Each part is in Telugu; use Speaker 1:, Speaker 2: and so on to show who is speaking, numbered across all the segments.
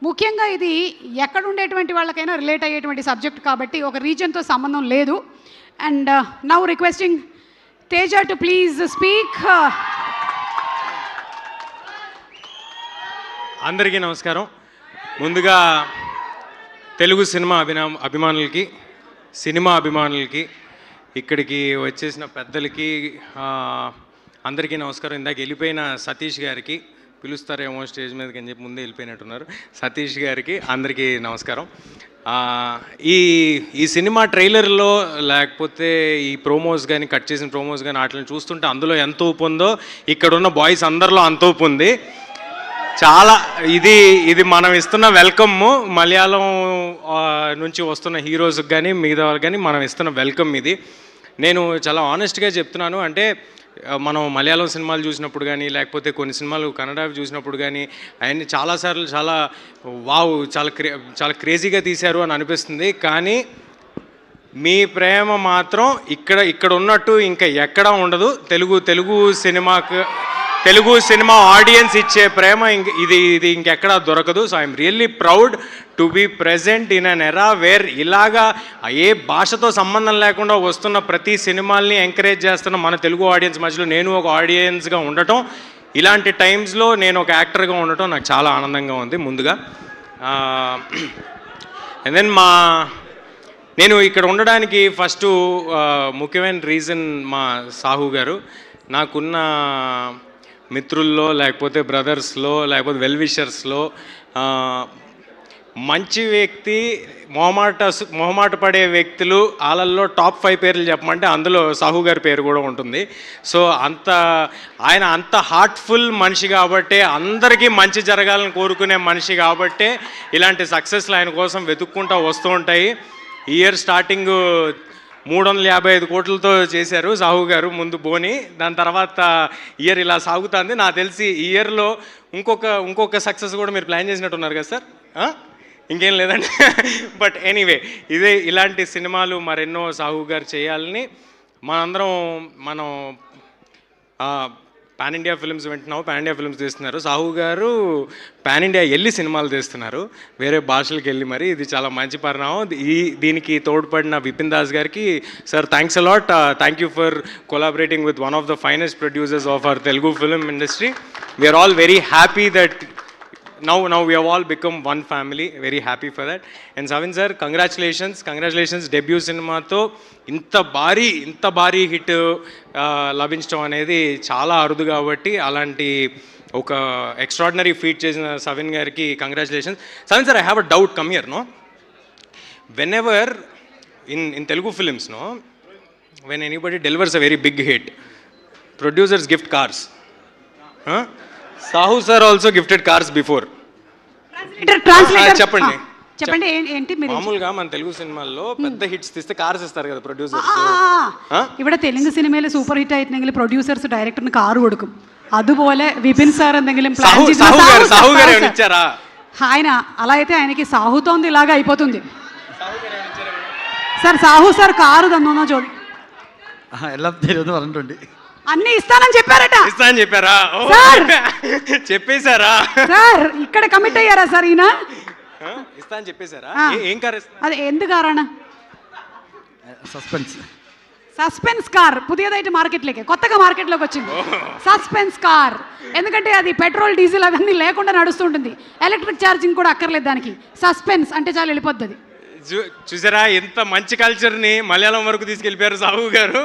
Speaker 1: ముఖ్యంగా ఇది ఎక్కడ ఉండేటువంటి వాళ్ళకైనా రిలేట్ అయ్యేటువంటి సబ్జెక్ట్ కాబట్టి ఒక రీజన్తో సంబంధం లేదు. And now requesting Teja to please speak.
Speaker 2: అందరికీ నమస్కారం. ముందుగా తెలుగు సినిమా అభిమానులకి ఇక్కడికి వచ్చేసిన పెద్దలకి అందరికీ నమస్కారం. ఇందాక వెళ్ళిపోయిన సతీష్ గారికి, పిలుస్తారేమో స్టేజ్ మీదకి అని చెప్పి ముందే వెళ్ళిపోయినట్టున్నారు, సతీష్ గారికి అందరికీ నమస్కారం. ఈ సినిమా ట్రైలర్లో లేకపోతే ఈ ప్రోమోస్ కానీ, కట్ చేసిన ప్రోమోస్ కానీ వాటిని చూస్తుంటే అందులో ఎంత ఊపు ఉందో ఇక్కడున్న బాయ్స్ అందరిలో అంత ఊపు ఉంది. చాలా ఇది మనం ఇస్తున్న వెల్కమ్. మలయాళం నుంచి వస్తున్న హీరోస్కి కానీ మిగతా వాళ్ళకి కానీ మనం ఇస్తున్న వెల్కమ్ ఇది. నేను చాలా ఆనెస్ట్గా చెప్తున్నాను. అంటే మనం మలయాళం సినిమాలు చూసినప్పుడు కానీ, లేకపోతే కొన్ని సినిమాలు కన్నడ చూసినప్పుడు కానీ అవన్నీ చాలాసార్లు వావ్ చాలా క్రేజీగా తీశారు అని అనిపిస్తుంది. కానీ మీ ప్రేమ మాత్రం ఇక్కడ ఉన్నట్టు ఇంకా ఎక్కడా ఉండదు. తెలుగు సినిమా ఆడియన్స్ ఇచ్చే ప్రేమ ఇది ఇంకెక్కడా దొరకదు. So I'm really proud to be present in an era where ఇలాగా ఏ భాషతో సంబంధం లేకుండా వస్తున్న ప్రతి సినిమాల్ని ఎంకరేజ్ చేస్తున్న మన తెలుగు ఆడియన్స్ మధ్యలో నేను ఒక ఆడియన్స్గా ఉండటం, ఇలాంటి టైమ్స్లో నేను ఒక యాక్టర్గా ఉండటం నాకు చాలా ఆనందంగా ఉంది. ముందుగా అండ్ దెన్ నేను ఇక్కడ ఉండడానికి ఫస్ట్ ముఖ్యమైన రీజన్ మా సాహు గారు. నాకున్న మిత్రుల్లో, లేకపోతే బ్రదర్స్లో, లేకపోతే వెల్ విషర్స్లో మంచి వ్యక్తి, మొహమాట పడే వ్యక్తులు, వాళ్ళల్లో టాప్ 5 పేర్లు చెప్పమంటే అందులో సాహు గారి పేరు కూడా ఉంటుంది. సో ఆయన అంత హార్ట్ఫుల్ మనిషి కాబట్టే, అందరికీ మంచి జరగాలని కోరుకునే మనిషి కాబట్టే ఇలాంటి సక్సెస్లు ఆయన కోసం వెతుక్కుంటూ వస్తూ ఉంటాయి. ఇయర్ స్టార్టింగ్ 355 కోట్లతో చేశారు సాహు గారు ముందు బోని. దాని తర్వాత ఇయర్ ఇలా సాగుతుంది. నాకు తెలిసి ఈ ఇయర్లో ఇంకొక సక్సెస్ కూడా మీరు ప్లాన్ చేసినట్టున్నారు కదా సార్? ఇంకేం లేదండి. బట్ ఎనీవే, ఇలాంటి సినిమాలు మరెన్నో సాహు గారు చేయాలని మనం పాన్ ఇండియా ఫిల్మ్స్ వింటున్నాము. పాన్ ఇండియా ఫిల్మ్స్ తీస్తున్నారు. సాహు గారు పాన్ ఇండియా వెళ్ళి సినిమాలు తీస్తున్నారు, వేరే భాషలకు వెళ్ళి. మరి ఇది చాలా మంచి పరిణామం. దీనికి తోడ్పడిన విపిన్ దాస్ గారికి sir thanks a lot. Thank you for collaborating with one of the finest producers of our Telugu film industry. We're all very happy that now we have all become one family. Very happy for that. And Savin sir, congratulations debut cinema తో ఇంత భారీ హిట్ లభించడం అనేది చాలా అరుదు. కాబట్టి అలాంటి ఒక ఎక్స్ట్రాడినరీ ఫీట్ చేసిన సవిన్ గారికి congratulations. సవిన్ sir, I have a doubt. Come here. When ever in Telugu films, when anybody delivers a very big hit, producers gift cars. Sahu sir also gifted cars before. చెప్పండి ఏంటి? మామూలుగా మన తెలుగు సినిమాల్లో పెద్ద హిట్స్ తీస్తే కార్స్ ఇస్తారు కదా ప్రొడ్యూసర్స్.
Speaker 1: ഇവിടെ തെലുങ്ക് സിനിമയിൽ സൂപ്പർ ഹിറ്റ് ആയിട്ടുണ്ടെങ്കിൽ പ്രൊഡ്യൂസേഴ്സ് ഡയറക്ടറിന് കാർ കൊടുക്കും. അതുപോലെ വിപിൻ സാർ എന്തെങ്കിലും ప్లాన్
Speaker 2: ఇచ్చారా?
Speaker 1: ఆయన అలా అయితే ఆయనకి సాహుతో ఉంది, ఇలాగా అయిపోతుంది. సార్ సాహు సార్ కారు తన్నోనో చూడండి.
Speaker 3: ఎలా తెలియదు പറഞ്ഞിട്ടുണ്ട്.
Speaker 1: అన్ని ఇస్తానని చెప్పారా?
Speaker 2: చెప్పేశారా
Speaker 1: సార్? ఇక్కడ కమిట్ అయ్యారా సార్? ఈయన
Speaker 2: ఇస్తానని చెప్పేశారా? ఏం కార్?
Speaker 1: అది ఎందు కారాണ്? సస్పెన్స్ కార్ పుതിയതായിട്ട് మార్కెట్లోకి, కొత్తగా మార్కెట్లోకి వచ్చింది సస్పెన్స్ కార్. ఎందుకంటే అది పెట్రోల్ డీజిల్ అవన్నీ లేకుండా నడుస్తుంటుంది. ఎలక్ట్రిక్ ఛార్జింగ్ కూడా అక్కర్లేదు దానికి. సస్పెన్స్ అంటే చాలా వెళ్ళిపోద్ది అది.
Speaker 2: చూసారా ఎంత మంచి కల్చర్ని మలయాళం వరకు తీసుకెళ్ళిపోయారు సాహు గారు,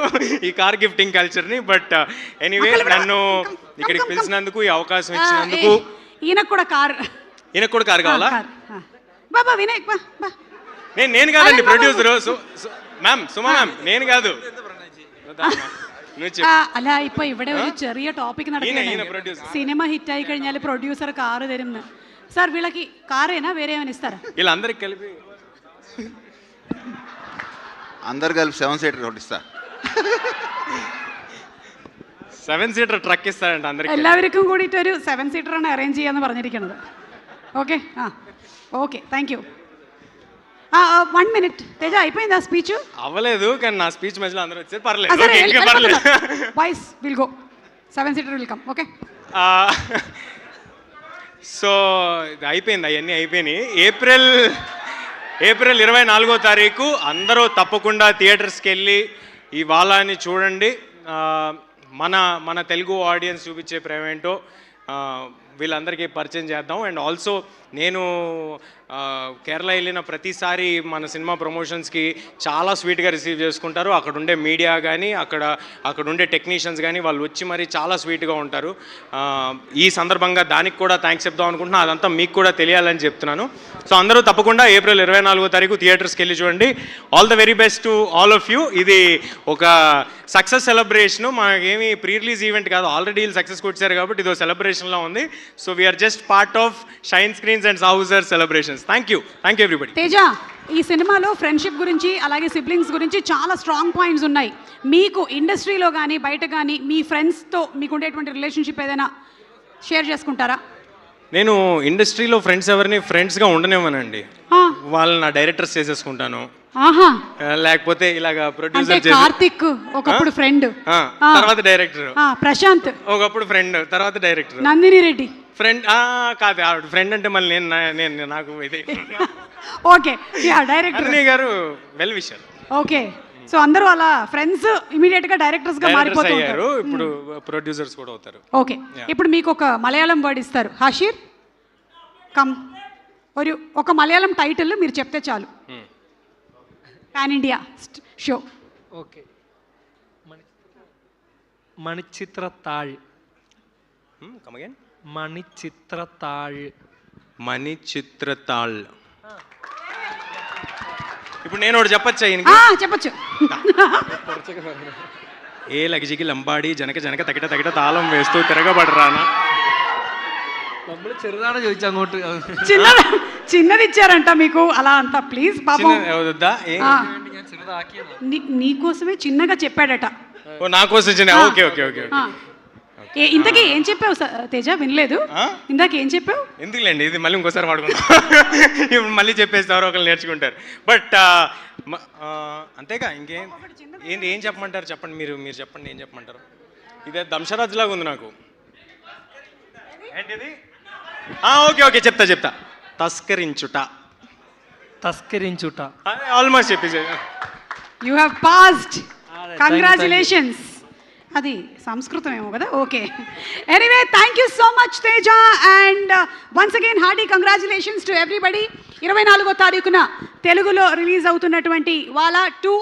Speaker 2: ఈ కార్ గిఫ్టింగ్ కల్చర్ని. బట్ ఎనీవే, నన్ను ఇక్కడికి పిలిచినందుకు, ఈ అవకాశం ఇచ్చినందుకు.
Speaker 1: ఈయనకు కూడా కార్
Speaker 2: కావాలా?
Speaker 1: బాబా వినాయక్
Speaker 2: నేను కాదండి ప్రొడ్యూసర్. మ్యామ్, సుమా మ్యామ్, నేను కాదు.
Speaker 1: അല്ല ഇപ്പൊ ഇവിടെ ഒരു ചെറിയ ടോപ്പിക് നടക്കുകയാണ്. സിനിമ ഹിറ്റ് ആയി കഴിഞ്ഞാൽ പ്രൊഡ്യൂസർ കാറ് തരും. సార్ వీళ్ళకి కారేనా వేరే ఏమైనా ఇస్తారా?
Speaker 2: వీళ్ళందరికి కలిపి
Speaker 4: అందరు కలిపి 7 సీటర్ ఒకటి ఇస్తా.
Speaker 2: 7 സീറ്റർ ട്രക്ക് ഇస్తారంట అందరికి.
Speaker 1: എല്ലാവർക്കും കൂടിയിട്ട് ഒരു 7 സീറ്റർ ആണ് അറേഞ്ച് ചെയ്യാന്ന് പറഞ്ഞിരിക്കുന്നത്. Okay, okay, thank you. 1 minute Teja, అయిపోయిందా స్పీచ్?
Speaker 2: అవ్వలేదు, కానీ నా స్పీచ్ మధ్యలో అందరూ వచ్చేది. పర్లేదు.
Speaker 1: Boys will go. 7 seater will come. Okay.
Speaker 2: So ఇది అయిపోయింది, అవన్నీ అయిపోయినాయి. ఏప్రిల్ 24వ తారీఖు అందరూ తప్పకుండా థియేటర్స్కి వెళ్ళి ఈ వాలాని చూడండి. మన తెలుగు ఆడియన్స్ చూపించే ప్రేమ ఏంటో వీళ్ళందరికీ పరిచయం చేద్దాం. అండ్ ఆల్సో నేను కేరళ వెళ్ళిన ప్రతిసారి మన సినిమా ప్రమోషన్స్కి చాలా స్వీట్గా రిసీవ్ చేసుకుంటారు. అక్కడ ఉండే మీడియా కానీ అక్కడ ఉండే టెక్నీషియన్స్ కానీ వాళ్ళు వచ్చి మరి చాలా స్వీట్గా ఉంటారు. ఈ సందర్భంగా దానికి కూడా థ్యాంక్స్ చెప్దాం అనుకుంటున్నా. అదంతా మీకు కూడా తెలియాలని చెప్తున్నాను. సో అందరూ తప్పకుండా ఏప్రిల్ 24వ తారీఖు థియేటర్స్కి వెళ్ళి చూడండి. All the very best to all of you. ఇది ఒక సక్సెస్ సెలబ్రేషను, మనకేమి ప్రీ రిలీజ్ ఈవెంట్ కాదు. ఆల్రెడీ వీళ్ళు సక్సెస్ కొట్టారు కాబట్టి ఇది ఒక సెలబ్రేషన్లో ఉంది. So we are just part of Shine Screens and Sahu sir celebrations. Thank you everybody.
Speaker 1: Teja, ఈ సినిమాలో ఫ్రెండ్షిప్ గురించి అలాగే సిబ్లింగ్స్ గురించి చాలా స్ట్రాంగ్ పాయింట్స్ ఉన్నాయి. మీకు ఇండస్ట్రీలో కానీ బయట కానీ మీ ఫ్రెండ్స్తో మీకు ఉండేటువంటి రిలేషన్షిప్ ఏదైనా షేర్ చేసుకుంటారా?
Speaker 2: నేను ఇండస్ట్రీలో ఫ్రెండ్స్ ఎవరిని ఫ్రెండ్స్గా ఉండనివ్వనండి. వాళ్ళని నా డైరెక్టర్స్ చేసేసుకుంటాను.
Speaker 1: ఆహా,
Speaker 2: లేకపోతే ఇలాగా
Speaker 1: అంటే
Speaker 2: ప్రొడ్యూసర్
Speaker 1: కార్తిక్ ఒకప్పుడు ఫ్రెండ్,
Speaker 2: తర్వాత డైరెక్టర్,
Speaker 1: ప్రశాంత్
Speaker 2: ఒకప్పుడు ఫ్రెండ్, తర్వాత డైరెక్టర్,
Speaker 1: నందిని రెడ్డి
Speaker 2: ఫ్రెండ్ కాదు ఆవిడ ఫ్రెండ్ అంటే మళ్ళీ నేను నాకు ఇది
Speaker 1: ఓకే, యా డైరెక్టర్
Speaker 2: అన్నయ్య గారు వెల్ విషర్.
Speaker 1: ఓకే, సో అందరూ అలా ఫ్రెండ్స్ ఇమీడియట్ గా డైరెక్టర్స్ గా మారిపోతూ ఉంటారు.
Speaker 2: ఇప్పుడు ప్రొడ్యూసర్స్ కూడా అవుతారు.
Speaker 1: ఓకే, ఇప్పుడు మీకు ఒక మలయాళం వర్డ్ ఇస్తారు. హషీర్ కమ్, ఒక మలయాళం టైటిల్ మీరు చెప్తే చాలు. Pan India show.
Speaker 5: Okay, Manichitrathazhu.
Speaker 2: Come again.
Speaker 5: Manichitrathazhu.
Speaker 2: Manichitrathazhu. ఇప్పుడు నేను ఒకటి చెప్పచ్చా?
Speaker 1: చెప్పచ్చు.
Speaker 2: ఏ లగిజికి లంబాడి జనక తగిట తగిట తాళం వేస్తూ తిరగబడరానా.
Speaker 5: നമ്മള് ചെറുതാണ് ചോദിച്ചു അങ്ങോട്ട്.
Speaker 1: చిన్నది ఇచ్చారంట మీకు అలా అంతా. ప్లీజ్ పాపం, నీకోసమే చిన్నగా చెప్పాడట.
Speaker 2: నా కోసం చిన్న. Okay okay okay.
Speaker 1: ఇంతకీ ఏం చెప్పావు తేజ? వినలేదు. ఇందాక ఏం చెప్పావు?
Speaker 2: ఎందుకులేండి, ఇది మళ్ళీ ఇంకోసారి వాడుకుంటాం. ఇప్పుడు మళ్ళీ చెప్పేస్తారు, ఒకళ్ళు నేర్చుకుంటారు. బట్ అంతేగా, ఏం చెప్పమంటారు? చెప్పండి, మీరు చెప్పండి, ఏం చెప్పమంటారు? ఇదే దంశరాజ్ లాగా ఉంది నాకు. ఏంటిది? ఓకే చెప్తా. తస్కరించుట. ఆల్మోస్ట్ చెప్పేసి.
Speaker 1: You have passed. కంగ్రాచులేషన్స్. అది సంస్కృతం ఏమో కదా. Okay, anyway thank you so much Teja, and once again hearty congratulations to everybody. 24వ తారీఖున తెలుగులో రిలీజ్ అవుతున్నటువంటి వాలా 2